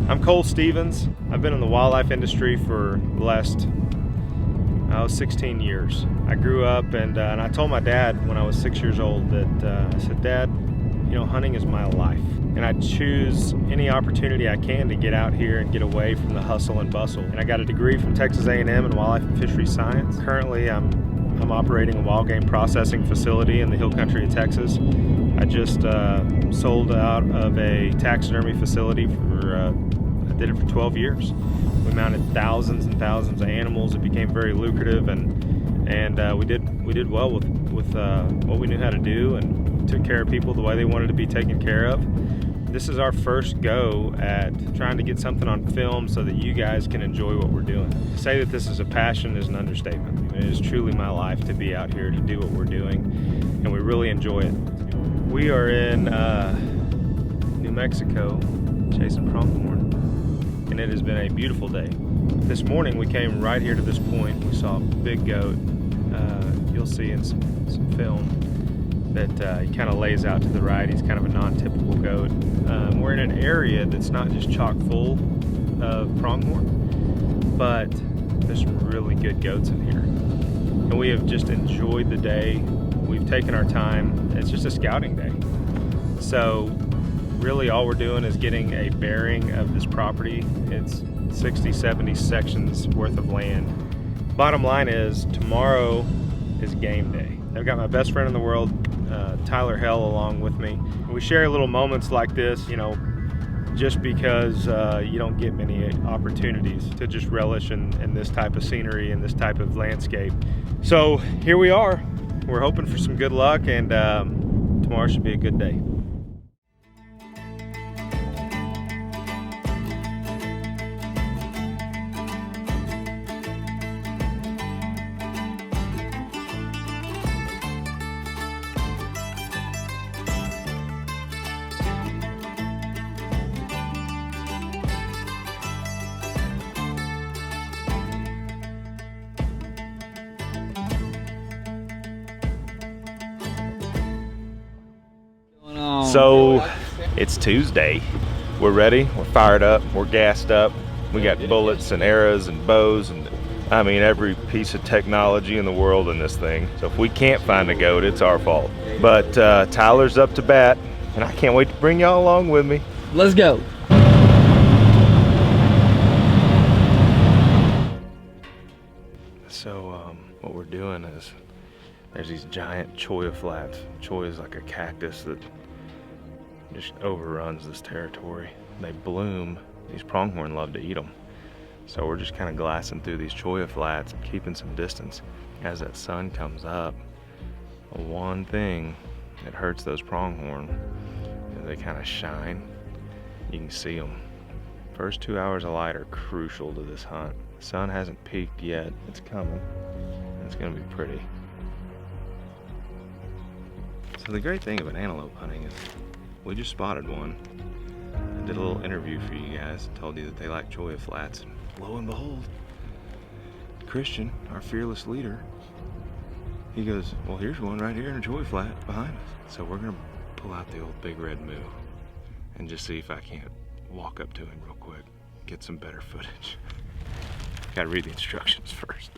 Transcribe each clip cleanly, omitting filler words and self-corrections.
I'm Cole Stevens. I've been in the wildlife industry for the last 16 years. I grew up and I told my dad when I was 6 years old that I said, Dad, you know, hunting is my life. And I choose any opportunity I can to get out here and get away from the hustle and bustle. And I got a degree from Texas A&M in wildlife and fisheries science. Currently, I'm operating a wild game processing facility in the hill country of Texas. I just sold out of a taxidermy facility I did it for 12 years. We mounted thousands and thousands of animals. It became very lucrative, and we did well with what we knew how to do, and took care of people the way they wanted to be taken care of. This is our first go at trying to get something on film so that you guys can enjoy what we're doing. To say that this is a passion is an understatement. It is truly my life to be out here to do what we're doing, and we really enjoy it. We are in New Mexico chasing pronghorn, and it has been a beautiful day. This morning we came right here to this point. We saw a big goat. You'll see in some film that he kind of lays out to the right. He's kind of a non-typical goat. We're in an area that's not just chock full of pronghorn, but there's some really good goats in here. And we have just enjoyed the day. We've taken our time. It's just a scouting day. So really all we're doing is getting a bearing of this property. It's 60, 70 sections worth of land. Bottom line is, tomorrow is game day. I've got my best friend in the world, Tyler Hell, along with me. We share little moments like this, you know, just because you don't get many opportunities to just relish in this type of scenery and this type of landscape. So here we are. We're hoping for some good luck, and tomorrow should be a good day. So it's Tuesday. We're ready, we're fired up, we're gassed up. We got bullets and arrows and bows and I mean every piece of technology in the world in this thing. So if we can't find a goat, it's our fault. But Tyler's up to bat, and I can't wait to bring y'all along with me. Let's go. So what we're doing is, there's these giant cholla flats. Cholla is like a cactus that just overruns this territory. They bloom. These pronghorn love to eat them. So we're just kind of glassing through these cholla flats, keeping some distance. As that sun comes up, one thing that hurts those pronghorn is they kind of shine. You can see them. First 2 hours of light are crucial to this hunt. The sun hasn't peaked yet. It's coming. It's gonna be pretty. So the great thing about antelope hunting is we just spotted one. I did a little interview for you guys, told you that they like cholla flats. And lo and behold, Christian, our fearless leader, he goes, well, here's one right here in a cholla flat behind us. So we're gonna pull out the old big red moo and just see if I can't walk up to him real quick, get some better footage. Gotta read the instructions first.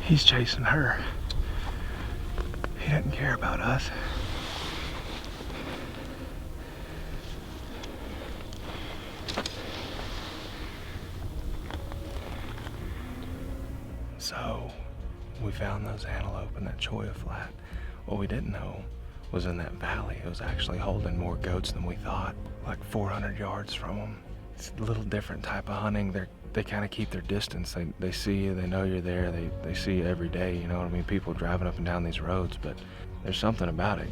He's chasing her. He doesn't care about us. So we found those antelope in that cholla flat. What we didn't know was in that valley, it was actually holding more goats than we thought, like 400 yards from them. It's a little different type of hunting. They kind of keep their distance. They see you, they know you're there, they see you every day, you know what I mean? People driving up and down these roads, but there's something about it.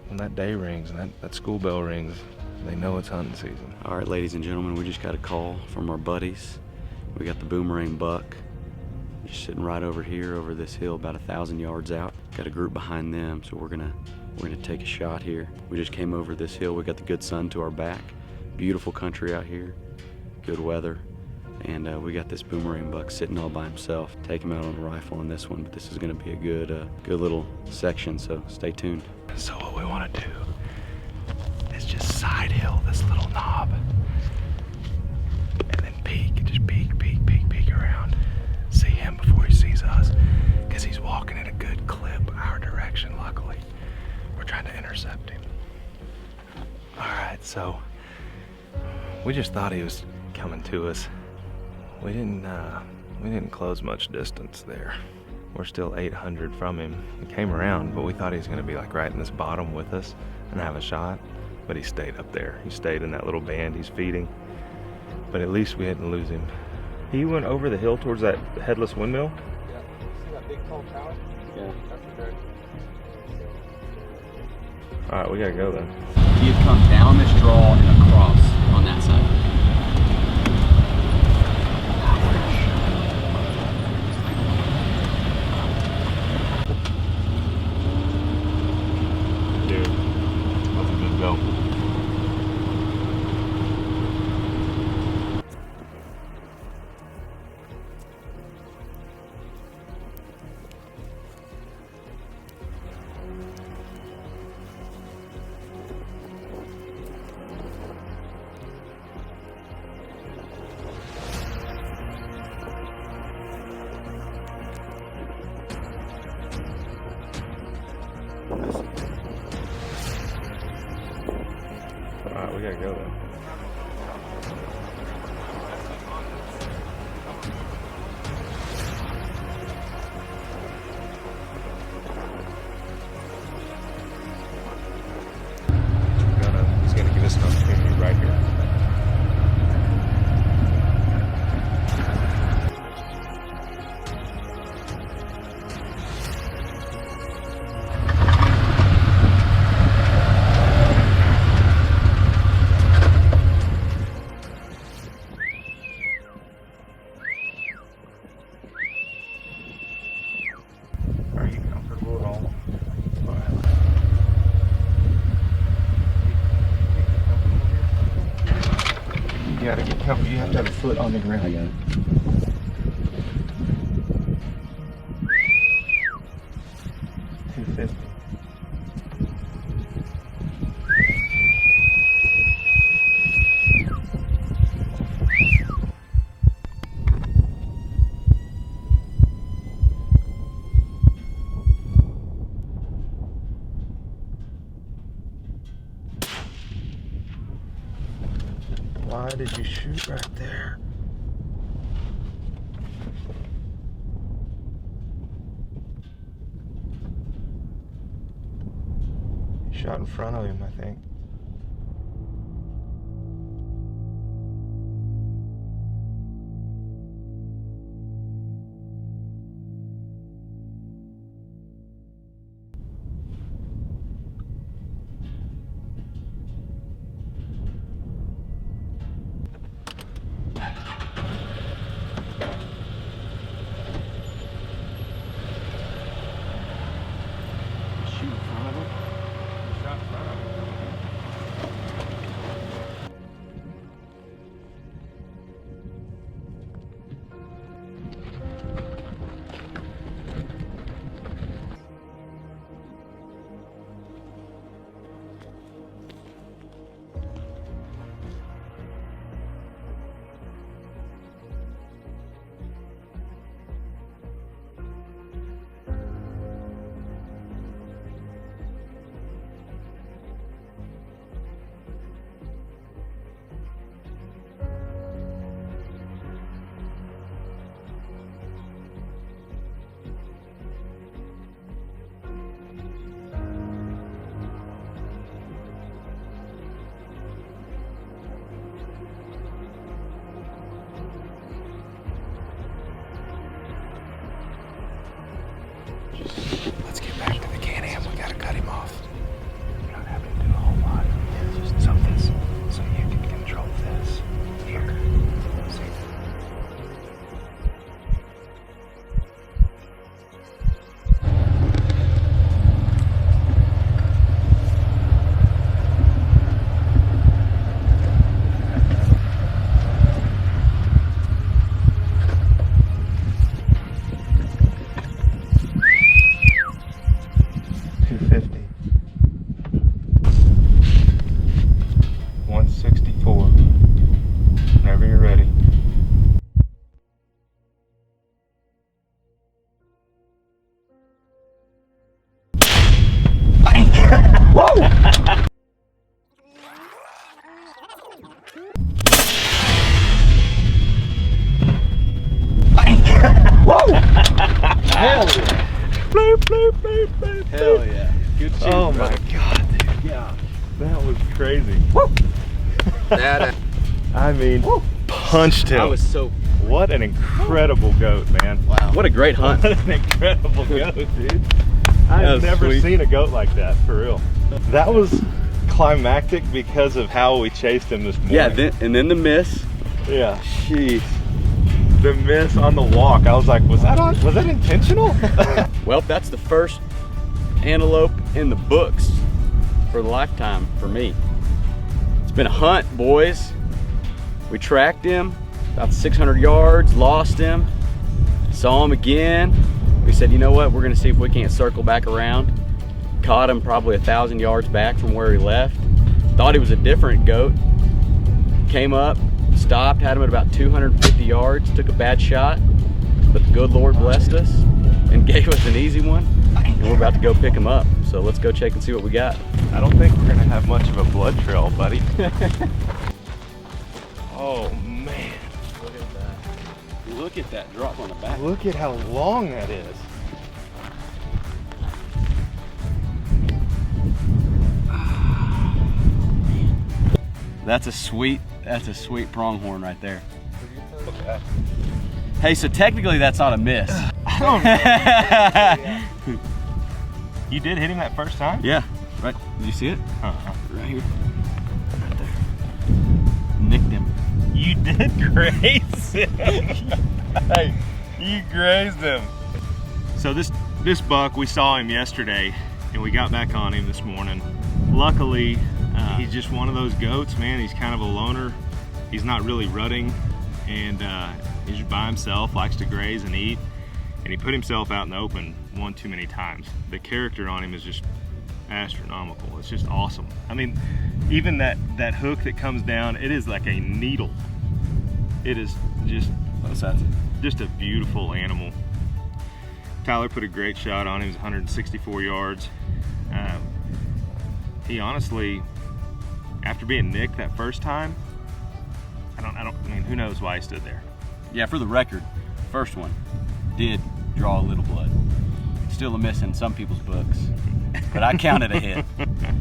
When that day rings and that school bell rings, they know it's hunting season. All right, ladies and gentlemen, we just got a call from our buddies. We got the boomerang buck just sitting right over here, over this hill, about 1,000 yards out. Got a group behind them, so we're gonna take a shot here. We just came over this hill. We got the good sun to our back. Beautiful country out here. good weather. And we got this boomerang buck sitting all by himself. Take him out on a rifle on this one, but this is gonna be a good little section, so stay tuned. So what we wanna do is just side hill this little knob and then peek, just peek around. See him before he sees us, because he's walking at a good clip our direction, luckily. We're trying to intercept him. All right, so we just thought he was coming to us. We didn't close much distance there. We're still 800 from him. He came around, but we thought he was gonna be like right in this bottom with us and have a shot, but he stayed up there. He stayed in that little band he's feeding, but at least we didn't lose him. He went over the hill towards that headless windmill. Yeah, see that big tall tower? Yeah. That's a bird. All right, we gotta go then. You'd come down this draw and across on that side. Dude, that's a good go. Alright, we gotta go then. He's gonna give us an opportunity right here. Are you comfortable at all? You gotta get comfortable. You have to have a foot on the ground. I got it. 250. Why did you shoot right there? You shot in front of him, I think. Let's get back to the Can-Am. We gotta cut him off. We're not having to do a whole lot. It's just something so you can control this. Here. See? Hell yeah. Good shooting, Oh brother. my God, dude. Yeah. That was crazy. That, I mean, punched him. I was so. What an incredible goat, man. Wow. What a great hunt. What an incredible goat, dude. That I've was never sweet. seen a goat like that, for real. That was climactic because of how we chased him this morning. Yeah, and then the miss. Yeah. Jeez. The miss on the walk, I was like, was that intentional? Well, that's the first antelope in the books for the lifetime for me. It's been a hunt, boys. We tracked him about 600 yards, lost him, saw him again. We said, you know what, we're gonna see if we can't circle back around. Caught him probably 1,000 yards back from where he left. Thought he was a different goat. Came up, stopped, had him at about 250 yards, took a bad shot, but the good Lord blessed us and gave us an easy one. And we're about to go pick him up. So let's go check and see what we got. I don't think we're gonna have much of a blood trail, buddy. Oh man. Look at that. Look at that drop on the back. Look at how long that is. That's a sweet pronghorn right there. Hey, so technically that's not a miss. You did hit him that first time? Yeah, right. Did you see it? Right here. Right there. Nicked him. You did graze him. Hey, you grazed him. So this buck, we saw him yesterday and we got back on him this morning. Luckily, he's just one of those goats, man. He's kind of a loner. He's not really rutting and he's just by himself, likes to graze and eat. And he put himself out in the open one too many times. The character on him is just astronomical. It's just awesome. I mean, even that hook that comes down, it is like a needle. It is just a beautiful animal. Tyler put a great shot on him. It was 164 yards. He honestly, after being nicked that first time, I mean, who knows why he stood there. Yeah, for the record, first one did draw a little blood. Still a miss in some people's books, but I count it a hit.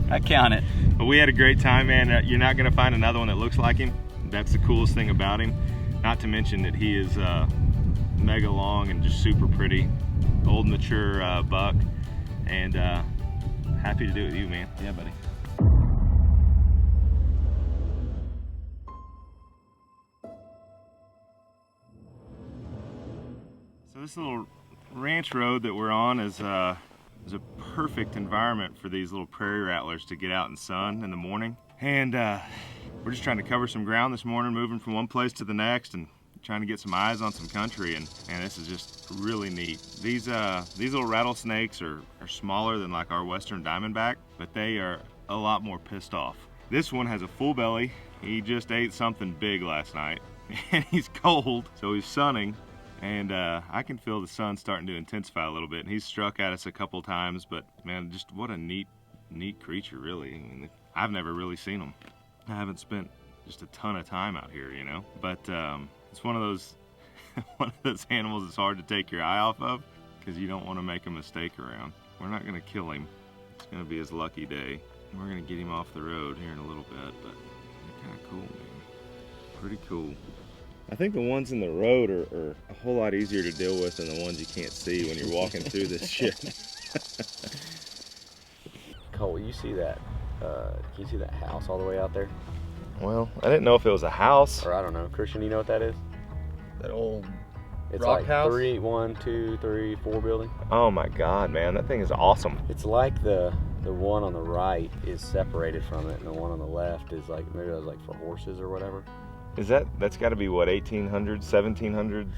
I count it. But we had a great time, man. You're not gonna find another one that looks like him. That's the coolest thing about him. Not to mention that he is mega long and just super pretty. Old, mature buck. And happy to do it with you, man. Yeah, buddy. So this little ranch road that we're on is a perfect environment for these little prairie rattlers to get out in the sun in the morning. And we're just trying to cover some ground this morning, moving from one place to the next and trying to get some eyes on some country. And this is just really neat. These little rattlesnakes are smaller than like our western diamondback, but they are a lot more pissed off. This one has a full belly. He just ate something big last night and he's cold, so he's sunning. And I can feel the sun starting to intensify a little bit. And he's struck at us a couple times, but man, just what a neat creature, really. I mean, I've never really seen them. I haven't spent just a ton of time out here, you know. But it's one of those animals that's hard to take your eye off of because you don't want to make a mistake around. We're not going to kill him. It's going to be his lucky day. We're going to get him off the road here in a little bit, but they're kind of cool, man. Pretty cool. I think the ones in the road are a whole lot easier to deal with than the ones you can't see when you're walking through this shit. Cole, you see that? Can you see that house all the way out there? Well, I didn't know if it was a house. Or I don't know. Christian, you know what that is? That old It's rock like house? 1, 2, 3, 4 building. Oh my God, man, that thing is awesome. It's like the one on the right is separated from it, and the one on the left is like, maybe it was like for horses or whatever. That's got to be what, 1800s, 1700s,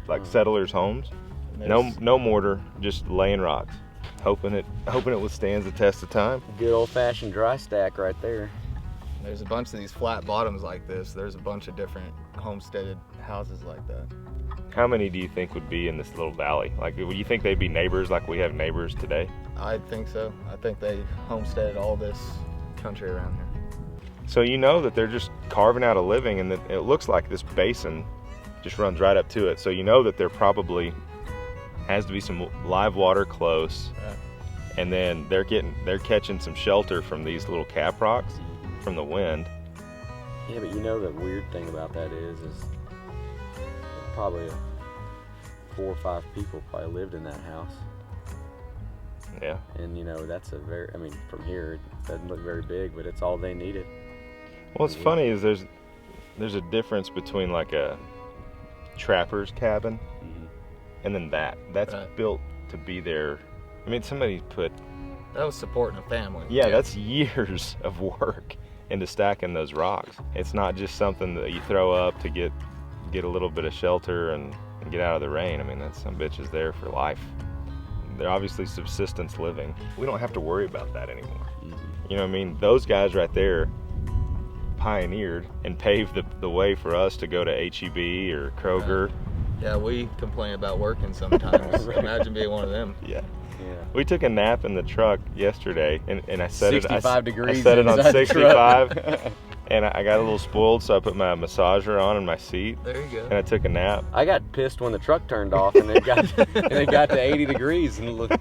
like settlers' homes? No mortar, just laying rocks, hoping it withstands the test of time. Good old-fashioned dry stack right there. There's a bunch of these flat bottoms like this. There's a bunch of different homesteaded houses like that. How many do you think would be in this little valley? Like, would you think they'd be neighbors like we have neighbors today? I think so. I think they homesteaded all this country around here. So you know that they're just carving out a living, and that it looks like this basin just runs right up to it. So you know that there probably has to be some live water close. Yeah. and then they're catching some shelter from these little cap rocks from the wind. Yeah, but you know the weird thing about that is probably 4 or 5 people probably lived in that house. Yeah. And you know, that's a very, I mean, from here, it doesn't look very big, but it's all they needed. What's funny is there's a difference between like a trapper's cabin and then that's right. built to be there. I mean, somebody put... That was supporting a family. Yeah, that's years of work into stacking those rocks. It's not just something that you throw up to get a little bit of shelter and get out of the rain. I mean, some bitch is there for life. They're obviously subsistence living. We don't have to worry about that anymore. You know what I mean? Those guys right there pioneered and paved the way for us to go to H-E-B or Kroger. Yeah, we complain about working sometimes. Imagine being one of them. Yeah. We took a nap in the truck yesterday, and I set 65 degrees. I set it on inside the 65, and I got a little spoiled, so I put my massager on in my seat. There you go. And I took a nap. I got pissed when the truck turned off and it got to 80 degrees, and look,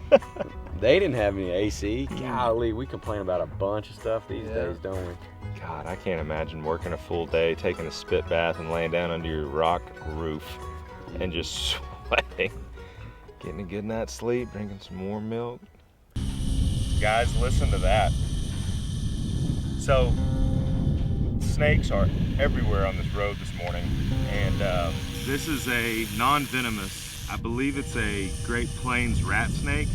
they didn't have any AC. Golly, we complain about a bunch of stuff these days, don't we? God, I can't imagine working a full day, taking a spit bath, and laying down under your rock roof and just sweating. Getting a good night's sleep, drinking some warm milk. Guys, listen to that. So, snakes are everywhere on this road this morning, and this is a non-venomous, I believe it's a Great Plains rat snake,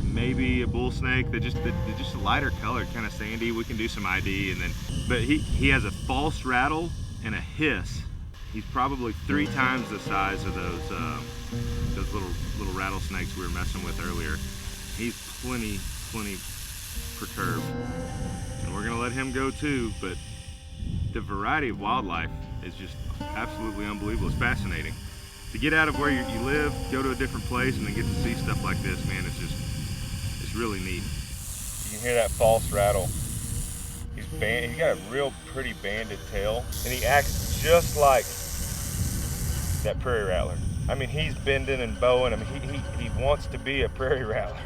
maybe a bull snake. They're just a lighter color, kind of sandy. We can do some ID, but he has a false rattle and a hiss. He's probably 3 times the size of those little rattlesnakes we were messing with earlier. He's plenty perturbed, and we're gonna let him go too. But the variety of wildlife is just absolutely unbelievable. It's fascinating to get out of where you live, go to a different place, and then get to see stuff like this. Man, it's really neat. You can hear that false rattle. He's got a real pretty banded tail, and he acts just like that prairie rattler. I mean, he's bending and bowing. I mean, he wants to be a prairie rattler.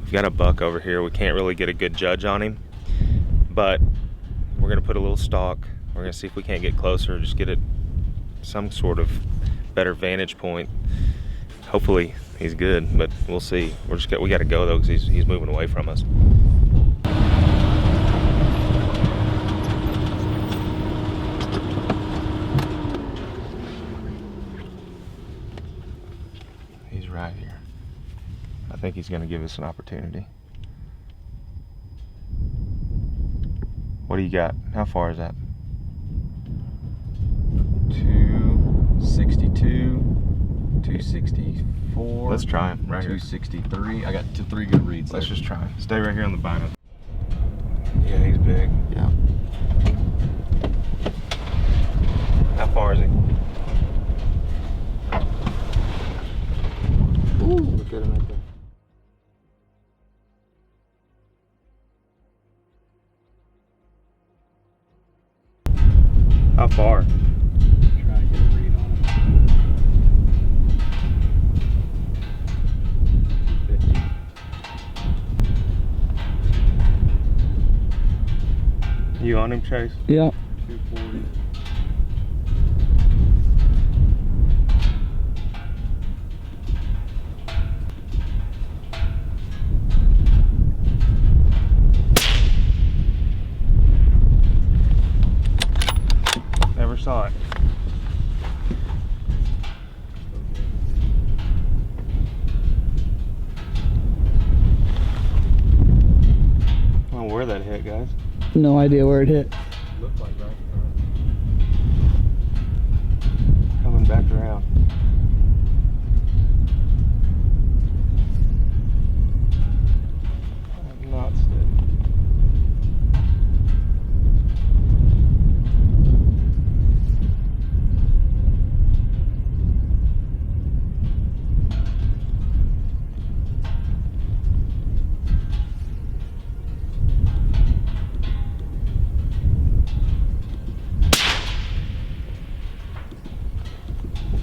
We've got a buck over here. We can't really get a good judge on him, but we're gonna put a little stalk. We're gonna see if we can't get closer, just get some sort of better vantage point. Hopefully he's good, but we'll see. We gotta go though, because he's moving away from us. He's right here. I think he's going to give us an opportunity. What do you got? How far is that? 262, 264. Let's try him right here. 263. I got 3 good reads. Let's just try him. Stay right here on the bino. Yeah, he's big. Yeah. How far is he? Ooh, look at him right there. How far? Try to get a read on him. 250. You on him, Chase? Yeah. 240. No idea where it hit. Looked like right in front. Coming back around. Not steady.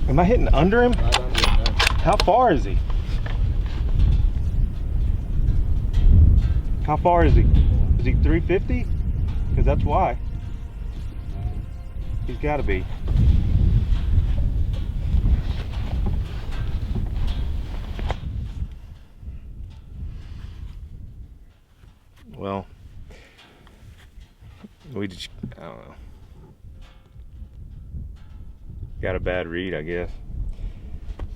Am I hitting under him? Right under him, man. How far is he? How far is he? Is he 350? Because that's why. He's got to be. Well, we just, I don't know. Got a bad read, I guess.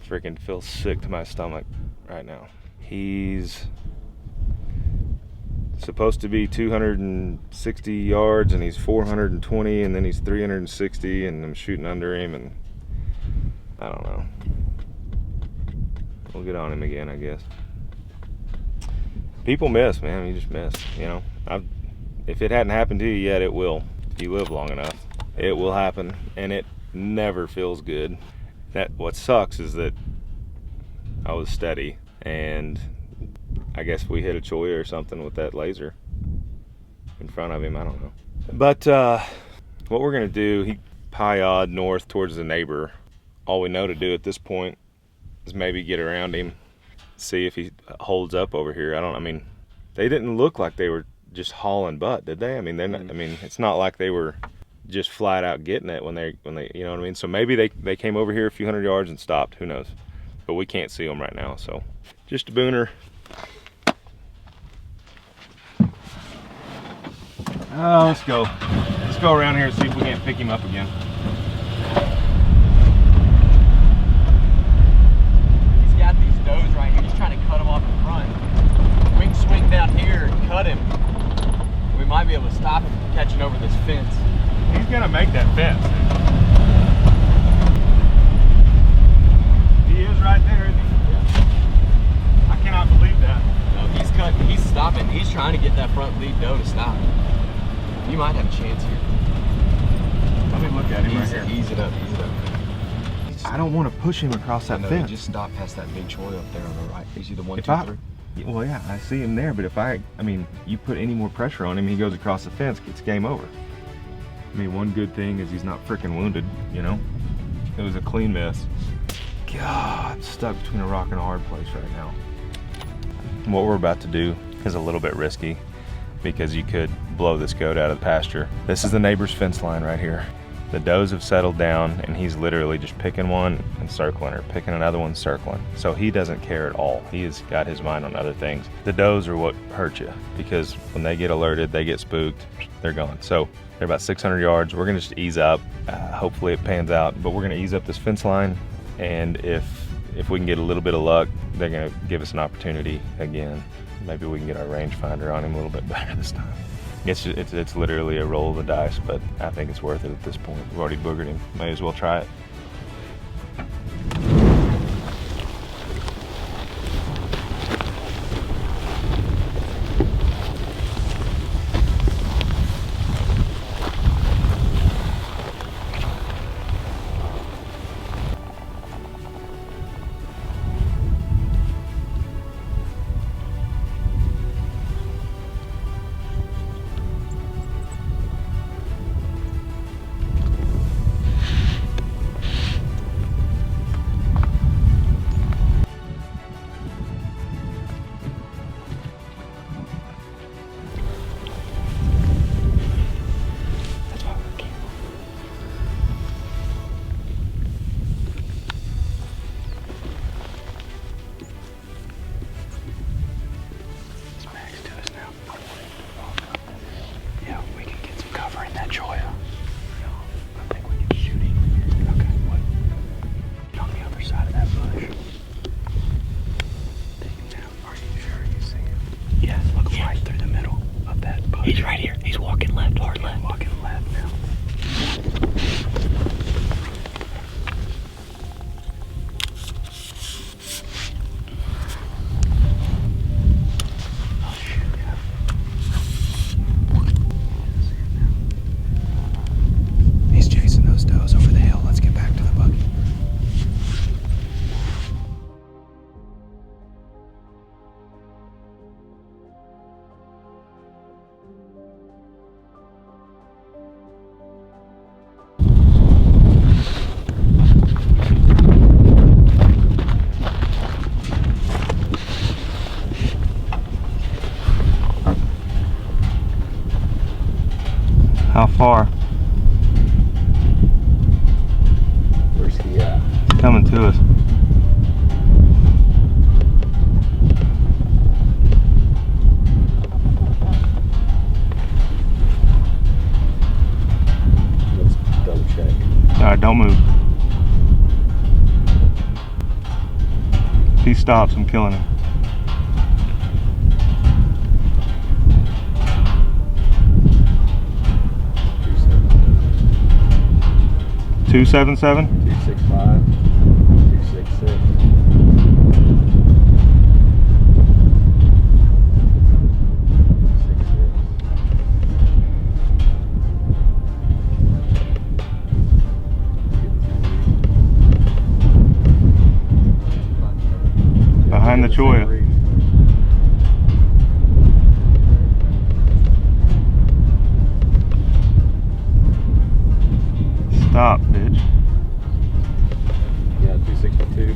Freaking feels sick to my stomach right now. He's supposed to be 260 yards and he's 420, and then he's 360, and I'm shooting under him, and I don't know. We'll get on him again, I guess. People miss, man. You just miss, you know. If it hadn't happened to you yet, it will. If you live long enough, it will happen, and it never feels good. What sucks is that I was steady, and I guess we hit a choya or something with that laser in front of him. I don't know. But what we're gonna do, he pie-awed north towards the neighbor. All we know to do at this point is maybe get around him, see if he holds up over here. I mean, they didn't look like they were just hauling butt, did they? I mean, they're not, I mean, it's not like they were just flat out getting it when they, you know what I mean? So maybe they came over here a few hundred yards and stopped, who knows? But we can't see them right now, so just a booner. Oh, let's go around here and see if we can't pick him up again. He's got these does right here. He's trying to cut them off in front. We can swing down here and cut him. We might be able to stop him from catching over this fence. He's gonna make that fence. He is right there, isn't he? Yeah. I cannot believe that. No, he's cutting. He's stopping. He's trying to get that front lead doe to stop. You might have a chance here. Let me look at him right here. Ease it up. Ease it up. I don't want to push him across that No, fence. just stop past that big choy up there on the right. You see the 1, If 2, I- 3? Well, yeah, I see him there, but if I mean, you put any more pressure on him, he goes across the fence, it's game over. I mean, one good thing is he's not freaking wounded, you know? It was a clean miss. God, stuck between a rock and a hard place right now. What we're about to do is a little bit risky because you could blow this goat out of the pasture. This is the neighbor's fence line right here. The does have settled down and he's literally just picking one and circling her, picking another one, circling. So he doesn't care at all. He has got his mind on other things. The does are what hurt you because when they get alerted, they get spooked, they're gone. So they're about 600 yards. We're gonna just ease up. Hopefully it pans out, but we're gonna ease up this fence line. And if we can get a little bit of luck, they're gonna give us an opportunity again. Maybe we can get our rangefinder on him a little bit better this time. It's literally a roll of the dice, but I think it's worth it at this point. We've already boogered him. May as well try it. far. Where's he at? It's coming to us. Let's double check. Alright, don't move. If he stops, I'm killing him. Two 7.7? 265, 266. Behind the cholla. Stop, bitch. Yeah, 262. 260.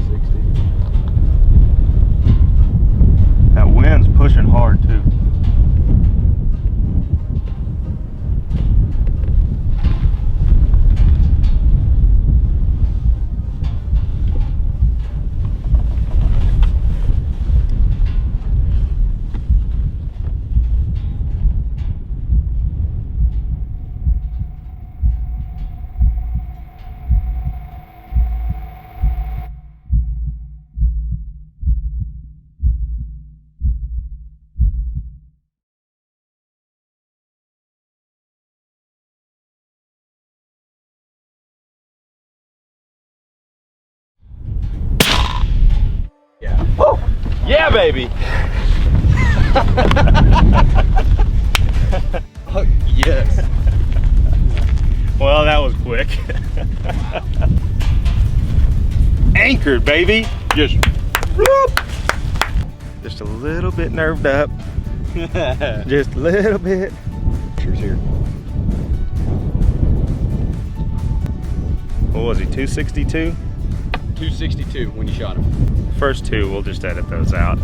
60. That wind's pushing hard too. Yeah. Yeah, baby! Oh, yes. Well, that was quick. Anchored, baby. Just whoop. Just a little bit nerved up. Just a little bit. Pictures here. What was he, 262? 262 when you shot him. First two, we'll just edit those out.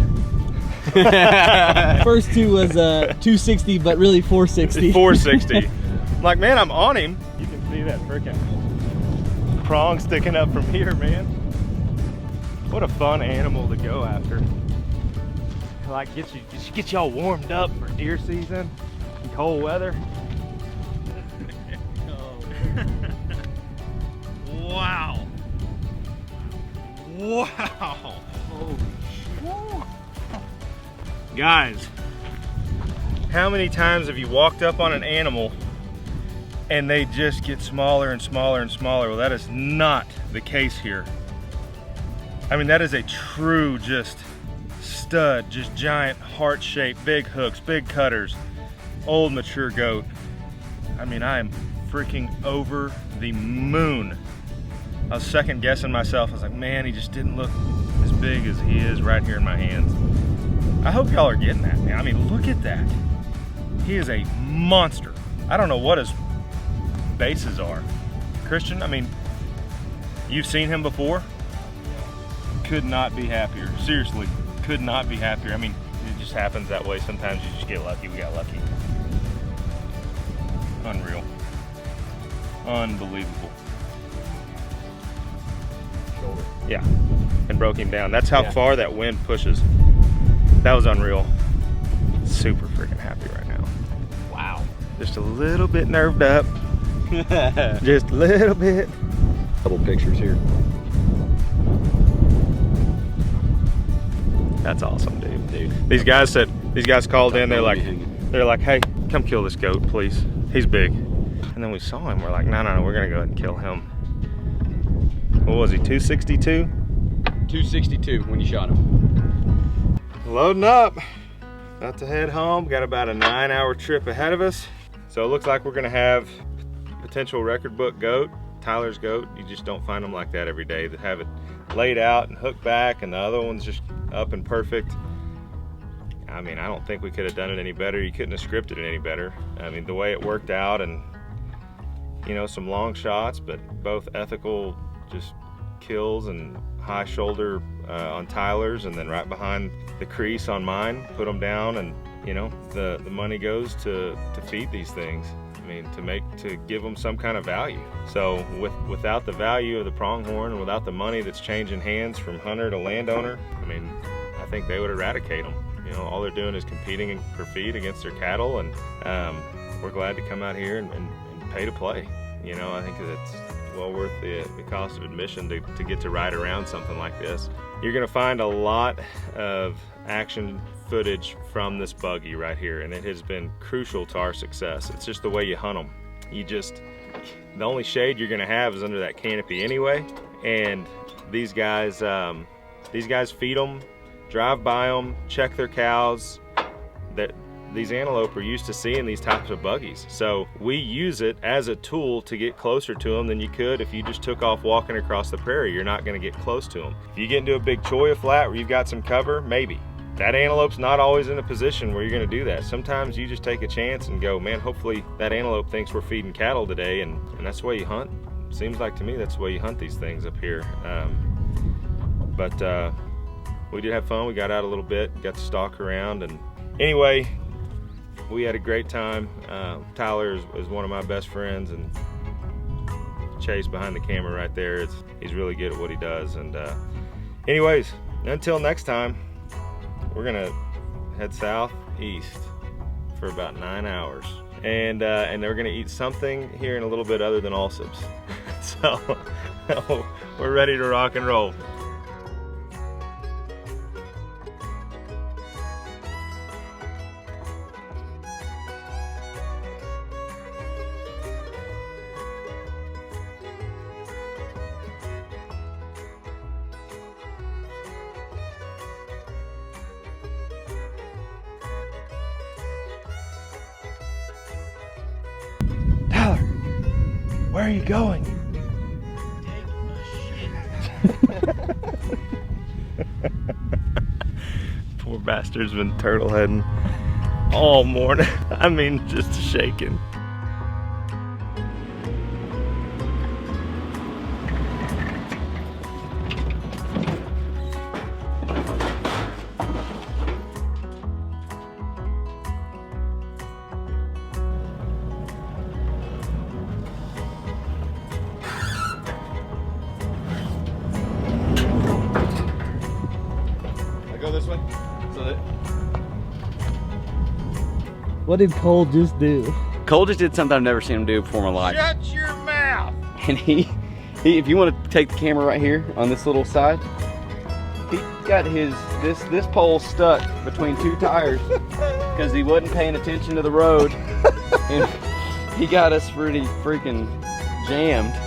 First two was 260, but really 460. 460. I'm like, man, I'm on him. You can see that freaking prong sticking up from here, man. What a fun animal to go after. Like, get y'all warmed up for deer season and cold weather. Wow. Wow. Guys, how many times have you walked up on an animal and they just get smaller and smaller and smaller? Well, that is not the case here. I mean, that is a true just stud, just giant heart-shaped, big hooks, big cutters, old mature goat. I mean, I am freaking over the moon. I was second guessing myself. I was like, man, he just didn't look as big as he is right here in my hands. I hope y'all are getting that, man. I mean, look at that. He is a monster. I don't know what his bases are. Christian, I mean, you've seen him before. Could not be happier. Seriously, could not be happier. I mean, it just happens that way. Sometimes you just get lucky. We got lucky. Unreal. Unbelievable. Shoulder. Yeah, and broke him down. That's how Yeah. far that wind pushes. That was unreal. Super freaking happy right now. Wow. Just a little bit nerved up. Just a little bit. Couple pictures here. That's awesome, dude. These guys called in. They're like, hey, come kill this goat, please. He's big. And then we saw him. We're like, no, we're gonna go ahead and kill him. What was he, 262? 262 when you shot him. Loading up. About to head home. Got about a 9-hour trip ahead of us. So it looks like we're gonna have potential record book goat, Tyler's goat. You just don't find them like that every day. That have it laid out and hooked back, and the other one's just up and perfect. I mean, I don't think we could have done it any better. You couldn't have scripted it any better. I mean, the way it worked out, and you know, some long shots, but both ethical just kills and high shoulder on Tyler's, and then right behind the crease on mine, put them down, and you know, the money goes to feed these things. I mean, to give them some kind of value. So without the value of the pronghorn, and without the money that's changing hands from hunter to landowner, I mean, I think they would eradicate them. You know, all they're doing is competing for feed against their cattle, and we're glad to come out here and pay to play. You know, I think it's well worth the cost of admission to get to ride around something like this. You're gonna find a lot of action footage from this buggy right here, and it has been crucial to our success. It's just the way you hunt them. The only shade you're gonna have is under that canopy anyway, and these guys feed them, drive by them, check their cows. These antelope are used to seeing these types of buggies, so we use it as a tool to get closer to them than you could if you just took off walking across the prairie. You're not going to get close to them. If you get into a big cholla flat where you've got some cover, maybe. That antelope's not always in a position where you're going to do that. Sometimes you just take a chance and go, man, hopefully that antelope thinks we're feeding cattle today, and that's the way you hunt. Seems like to me that's the way you hunt these things up here. But we did have fun. We got out a little bit, got to stalk around, and anyway, we had a great time. Tyler is one of my best friends, and Chase behind the camera right there, he's really good at what he does. And anyways, until next time, we're gonna head southeast for about 9 hours, and we're gonna eat something here in a little bit other than Allsup's. So we're ready to rock and roll. Tyler, where are you going? Poor bastard's been turtle heading all morning. I mean, just shaking. Go this way. So that What did Cole just do? Cole just did something I've never seen him do before in my life. Shut your mouth! And he if you want to take the camera right here on this little side, he got this pole stuck between two tires because he wasn't paying attention to the road, and he got us pretty freaking jammed.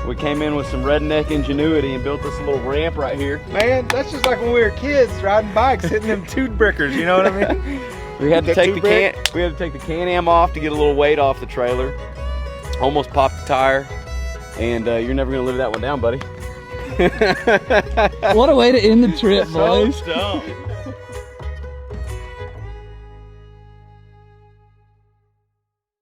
We came in with some redneck ingenuity and built this little ramp right here. Man, that's just like when we were kids riding bikes, hitting them tooth brickers, you know what I mean? We had to take the Can-Am off to get a little weight off the trailer. Almost popped the tire, and you're never gonna live that one down, buddy. What a way to end the trip, So boys. dumb.